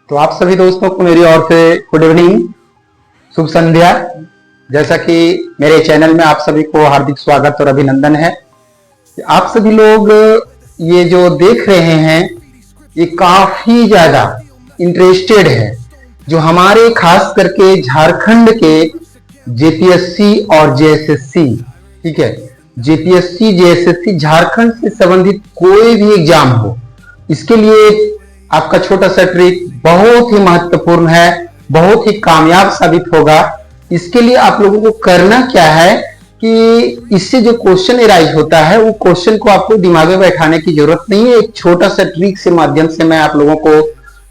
तो आप सभी दोस्तों को मेरी ओर से गुड इवनिंग, शुभ संध्या। जैसा कि मेरे चैनल में आप सभी को हार्दिक स्वागत और अभिनंदन है। आप सभी लोग ये जो देख रहे हैं ये काफी ज्यादा इंटरेस्टेड है, जो हमारे खास करके झारखंड के जेपीएससी और जेएसएससी, ठीक है, जेपीएससी जेएसएससी झारखंड से संबंधित कोई भी एग्जाम हो, इसके लिए आपका छोटा सा ट्रिक बहुत ही महत्वपूर्ण है, बहुत ही कामयाब साबित होगा। इसके लिए आप लोगों को करना क्या है कि इससे जो क्वेश्चन एराइज होता है वो क्वेश्चन को आपको दिमाग में बैठाने की जरूरत नहीं है। एक छोटा सा ट्रिक से माध्यम से मैं आप लोगों को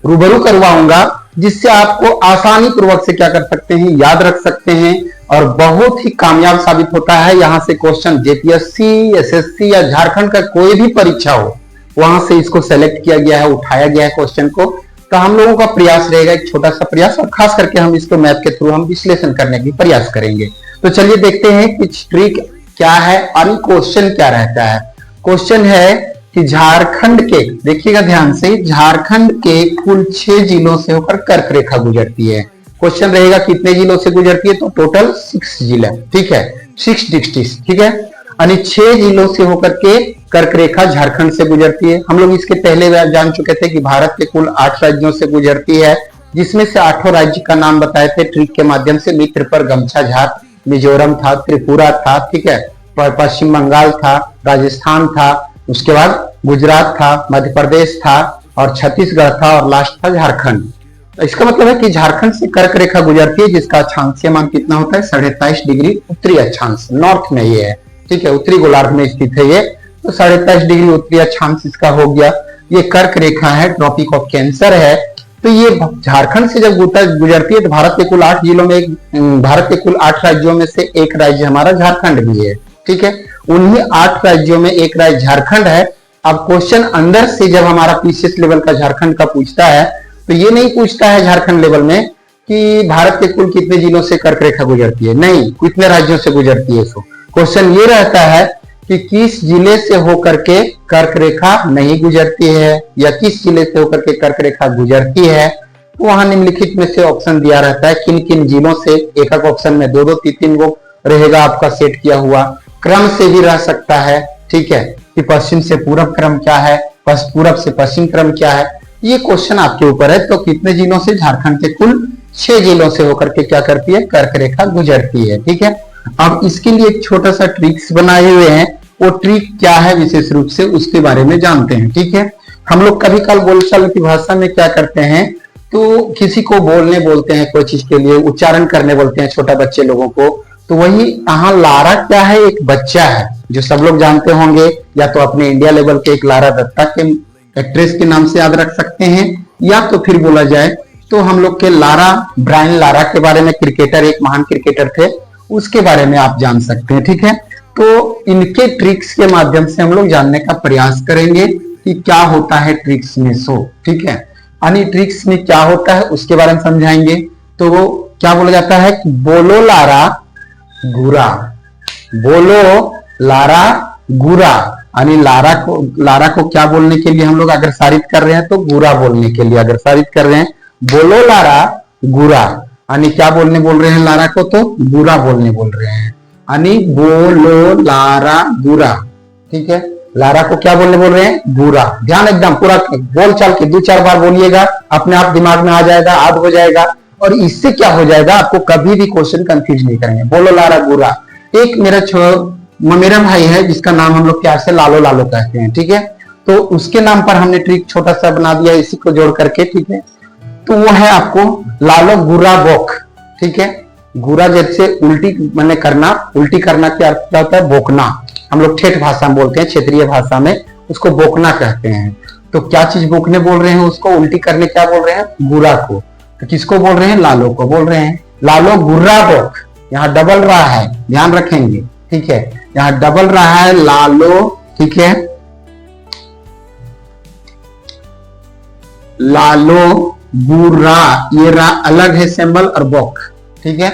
रूबरू करवाऊंगा, जिससे आपको आसानी पूर्वक से क्या कर सकते हैं, याद रख सकते हैं और बहुत ही कामयाब साबित होता है। यहां से क्वेश्चन जेपीएससी, एसएससी या झारखंड का कोई भी परीक्षा हो, वहां से इसको सेलेक्ट किया गया है, उठाया गया है क्वेश्चन को। तो हम लोगों का प्रयास रहेगा एक छोटा सा प्रयास, और खास करके हम इसको मैथ के थ्रू हम विश्लेषण करने की प्रयास करेंगे। तो चलिए देखते हैं कि ट्रिक क्या है और क्वेश्चन क्या रहता है। क्वेश्चन है कि झारखंड के, देखिएगा ध्यान से, झारखंड के कुल 6 जिलों से होकर कर्क रेखा गुजरती है। क्वेश्चन रहेगा कितने जिलों से गुजरती है, तो टोटल 6 जिले, ठीक है, 6 डिस्ट्रिक्ट, ठीक है, यानी 6 जिलों से होकर के कर्क रेखा झारखंड से गुजरती है। हम लोग इसके पहले जान चुके थे कि भारत के कुल 8 राज्यों से गुजरती है, जिसमें से 8 राज्य का नाम बताए थे ट्रिक के माध्यम से। मित्र पर गमछा झार, मिजोरम था, त्रिपुरा था, ठीक है, पश्चिम बंगाल था, राजस्थान था, उसके बाद गुजरात था, मध्य प्रदेश था और छत्तीसगढ़ था और लास्ट था झारखंड। इसका मतलब है कि झारखंड से कर्क रेखा गुजरती है, जिसका अक्षांशीय मान कितना होता है, 23.5 डिग्री उत्तरी अक्षांश, नॉर्थ में ये है, ठीक है, उत्तरी गोलार्ध में स्थित है ये। तो 23.5 डिग्री उत्तरी अक्षांश इसका हो गया। ये कर्क रेखा है, ट्रॉपिक ऑफ कैंसर है। तो ये झारखंड से जब गुजरती है तो भारत के कुल 8 जिलों में, भारत के कुल 8 राज्यों में से एक राज्य हमारा झारखंड भी है, ठीक है। उन्हीं 8 राज्यों में एक राज्य झारखंड है। अब क्वेश्चन अंदर से जब हमारा पीसीएस लेवल का झारखंड का पूछता है, तो ये नहीं पूछता है झारखंड लेवल में कि भारत के कुल कितने जिलों से कर्क रेखा गुजरती है, नहीं, कितने राज्यों से गुजरती है। सो क्वेश्चन ये रहता है कि किस जिले से होकर के कर्क रेखा नहीं गुजरती है या किस जिले से होकर के कर्क रेखा गुजरती है। तो वहां निम्नलिखित में से ऑप्शन दिया रहता है, किन किन जिलों से। एक एक ऑप्शन में 2-2, 3-3 वो रहेगा आपका सेट किया हुआ। क्रम से भी रह सकता है, ठीक है, कि पश्चिम से पूर्व क्रम क्या है, पूर्व से पश्चिम क्रम क्या है। ये क्वेश्चन आपके ऊपर है। तो कितने जिलों से, झारखंड के कुल 6 जिलों से होकर के क्या करती है, कर्क रेखा गुजरती है, ठीक है। अब इसके लिए एक छोटा सा ट्रिक्स बनाए हुए हैं। वो ट्रिक क्या है विशेष रूप से उसके बारे में जानते हैं, ठीक है। हम लोग कभी कल बोलचाल की भाषा में क्या करते हैं, तो किसी को बोलने बोलते हैं, कोई चीज के लिए उच्चारण करने बोलते हैं छोटा बच्चे लोगों को। तो वही यहाँ लारा क्या है, एक बच्चा है जो सब लोग जानते होंगे, या तो अपने इंडिया लेवल के एक लारा दत्ता के एक्ट्रेस के नाम से याद रख सकते हैं, या तो फिर बोला जाए तो हम लोग के लारा, ब्रायन लारा के बारे में, क्रिकेटर, एक महान क्रिकेटर थे, उसके बारे में आप जान सकते हैं, ठीक है। तो इनके ट्रिक्स के माध्यम से हम लोग जानने का प्रयास करेंगे कि क्या होता है ट्रिक्स में। सो ठीक है, यानी ट्रिक्स में क्या होता है उसके बारे में समझाएंगे। तो वो क्या बोला जाता है कि बोलो लारा गुरा, बोलो लारा गुरा, यानी लारा को क्या बोलने के लिए हम लोग अग्रसारित कर रहे हैं, तो गुरा बोलने के लिए अग्रसारित कर रहे हैं। बोलो लारा गुरा, यानी क्या बोल रहे हैं लारा को, तो गुरा बोलने बोल रहे हैं, यानी बोलो लारा गुरा, ठीक है। लारा को क्या बोलने बोल रहे हैं, गुरा। ध्यान एकदम पूरा बोल चाल के 2-4 बार बोलिएगा, अपने आप दिमाग में आ जाएगा, याद हो जाएगा, और इससे क्या हो जाएगा, आपको कभी भी क्वेश्चन कंफ्यूज नहीं करेंगे। बोलो लारा गुरा। एक मेरा भाई है जिसका नाम हम लोग प्यार से लालो लालो कहते हैं, ठीक है। तो उसके नाम पर हमने ट्रिक छोटा सा बना दिया इसी को जोड़ करके, ठीक है। तो वो है आपको लालो गुरा बोक, ठीक है। गुरा जैसे उल्टी मैंने करना, उल्टी करना क्या अर्थ होता है, बोकना। हम लोग ठेठ भाषा में बोलते हैं, क्षेत्रीय भाषा में उसको बोकना कहते हैं। तो क्या चीज बोकने बोल रहे हैं, उसको उल्टी करने क्या बोल रहे हैं, गुरा को। तो किसको बोल रहे हैं, लालो को बोल रहे हैं, लालो गुर्रा बोक। यहाँ डबल रहा है, ध्यान रखेंगे, ठीक है, यहाँ डबल रहा है लालो, ठीक है, लालो गुर्रा, ये रा अलग है सिंबल, और बोक, ठीक है।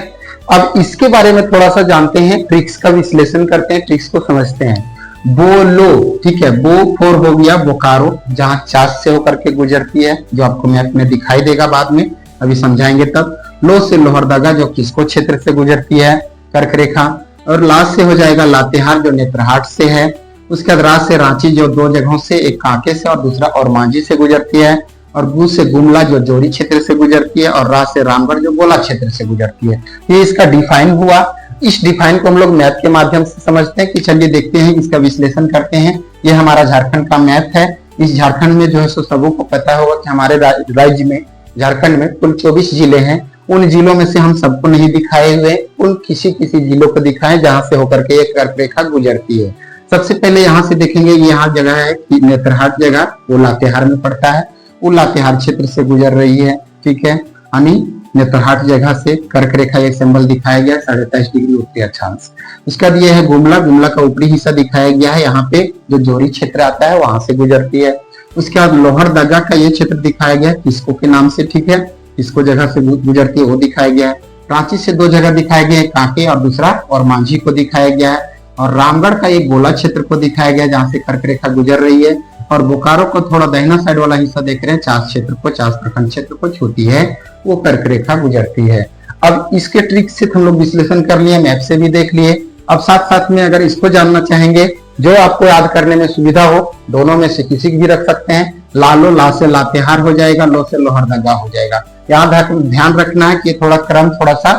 अब इसके बारे में थोड़ा सा जानते हैं, ट्रिक्स का विश्लेषण करते हैं, ट्रिक्स को समझते हैं। बोलो, ठीक है। बो 4 हो गया बोकारो, जहां चास से होकर के गुजरती है, जो आपको मैप में दिखाई देगा बाद में, अभी समझाएंगे तब। लो से लोहरदगा, जो किसको क्षेत्र से गुजरती है, कर्क रेखा। और ला से हो जाएगा लातेहार, जो नेत्रहाट से है। उसके बाद रा से रांची, जो 2 जगहों से, एक कांके से और दूसरा और मांझी से गुजरती है। और गु से गुमला, जो जोरी क्षेत्र से गुजरती है। और रा से रामगढ़, जो गोला क्षेत्र से गुजरती है। ये इसका डिफाइन हुआ। इस डिफाइन को हम लोग मैप के माध्यम से समझते हैं कि चलिए देखते हैं, इसका विश्लेषण करते हैं। ये हमारा झारखंड का मैप है। इस झारखंड में जो है सो सबों को पता होगा कि हमारे राज्य में, झारखंड में कुल 24 जिले हैं। उन जिलों में से हम सबको नहीं दिखाए हुए, उन किसी किसी जिलों को दिखाएं जहां से होकर के एक कर्क रेखा गुजरती है। सबसे पहले यहाँ से देखेंगे, यहाँ जगह है कि नेत्रहाट जगह, वो लातेहार में पड़ता है। वो लातेहार क्षेत्र से गुजर रही है, ठीक है। यानी नेत्रहाट जगह से कर्क रेखा एक सिंबल दिखाया गया 23.5 डिग्री उत्तरी अक्षांश। उसके बाद ये है गुमला, गुमला का ऊपरी हिस्सा दिखाया गया है, यहाँ पे जो जोरी क्षेत्र आता है वहां से गुजरती है। उसके बाद लोहरदगा का ये क्षेत्र दिखाया गया है किसको के नाम से, ठीक है, किसको जगह से गुजरती है वो दिखाया गया है। रांची से 2 जगह दिखाया गया है, कांके और दूसरा और मांझी को दिखाया गया है। और रामगढ़ का एक गोला क्षेत्र को दिखाया गया है जहां से कर्क रेखा गुजर रही है। और बोकारो को थोड़ा दाहिना साइड वाला हिस्सा देख रहे हैं, चास क्षेत्र को, चास प्रखंड क्षेत्र को छूती है, वो कर्क रेखा गुजरती है। अब इसके ट्रिक से हम लोग विश्लेषण कर लिए, मैप से भी देख लिए। अब साथ साथ में अगर इसको जानना चाहेंगे, जो आपको याद करने में सुविधा हो, दोनों में से किसी की भी रख सकते हैं। लालो, ला से लातेहार हो जाएगा, लो से लोहरदगा हो जाएगा। यहाँ ध्यान रखना है कि थोड़ा क्रम थोड़ा सा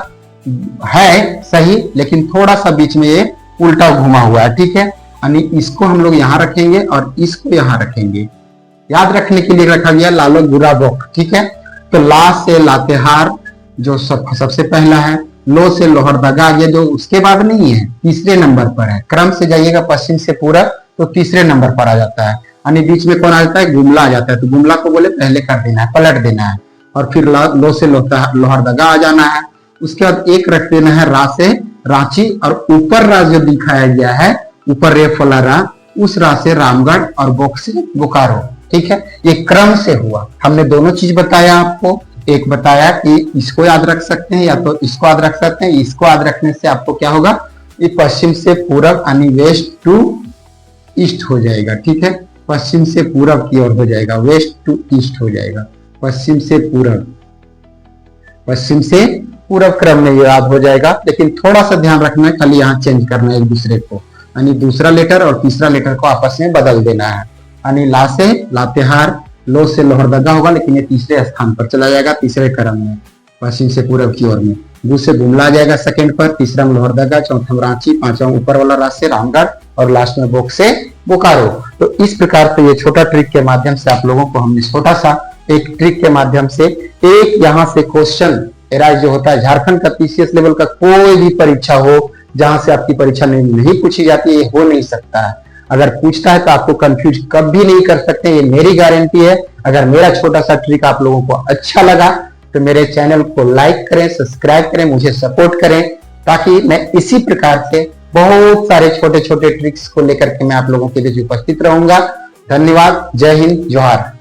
है सही, लेकिन थोड़ा सा बीच में ये उल्टा घुमा हुआ है, ठीक है। यानी इसको हम लोग यहाँ रखेंगे और इसको यहाँ रखेंगे। याद रखने के लिए रखा गया लालो गुरा बोक, ठीक है। तो ला से लातेहार जो सबसे पहला है, लो से लोहरदगा ये जो उसके बाद नहीं है, तीसरे नंबर पर है। क्रम से जाइएगा पश्चिम से पूरब तो तीसरे नंबर पर आ जाता है। यानी बीच में कौन आ जाता है, गुमला आ जाता है। तो गुमला को बोले पहले कर देना है, पलट देना है। और फिर लो से लोहरदगा आ जाना है। उसके बाद एक रख देना है रा से रांची, और ऊपर रा जो दिखाया गया है, ऊपर रेफ वाला रा, उस रा से रामगढ़ और बोक से बोकारो, ठीक है। ये क्रम से हुआ। हमने दोनों चीज बताया आपको, एक बताया कि इसको याद रख सकते हैं या तो इसको याद रख सकते हैं। इसको याद रखने से आपको क्या होगा, ये पश्चिम से पूरब यानी वेस्ट टू ईस्ट हो जाएगा, ठीक है। पश्चिम से पूरब की ओर हो जाएगा, वेस्ट टू ईस्ट हो जाएगा, पश्चिम से पूरब, पश्चिम से पूरब क्रम में ये याद हो जाएगा। लेकिन थोड़ा सा ध्यान रखना है, खाली यहाँ चेंज करना है एक दूसरे को, यानी दूसरा लेटर और तीसरा लेटर को आपस में बदल देना है। यानी ला से लातेहार, लो से लोहरदगा होगा, लेकिन ये तीसरे स्थान पर चला जाएगा, तीसरे क्रम में, पश्चिम से पूरब की ओर में। गु से गुमला आ जाएगा सेकंड पर, तीसरा में लोहरदगा, चौथा में रांची, पांचवा ऊपर वाला राज से रामगढ़ और लास्ट में बोक से बोकारो। तो इस प्रकार से ये छोटा ट्रिक के माध्यम से आप लोगों को हमने छोटा सा एक ट्रिक के माध्यम से एक यहाँ से क्वेश्चन एराइज जो होता है, झारखंड का पीसीएस लेवल का कोई भी परीक्षा हो जहां से आपकी परीक्षा नहीं पूछी जाती है, ये हो नहीं सकता है। अगर पूछता है तो आपको कंफ्यूज कभी नहीं कर सकते, ये मेरी गारंटी है। अगर मेरा छोटा सा ट्रिक आप लोगों को अच्छा लगा तो मेरे चैनल को लाइक करें, सब्सक्राइब करें, मुझे सपोर्ट करें, ताकि मैं इसी प्रकार से बहुत सारे छोटे छोटे ट्रिक्स को लेकर के मैं आप लोगों के बीच उपस्थित रहूंगा। धन्यवाद, जय हिंद, जोहार।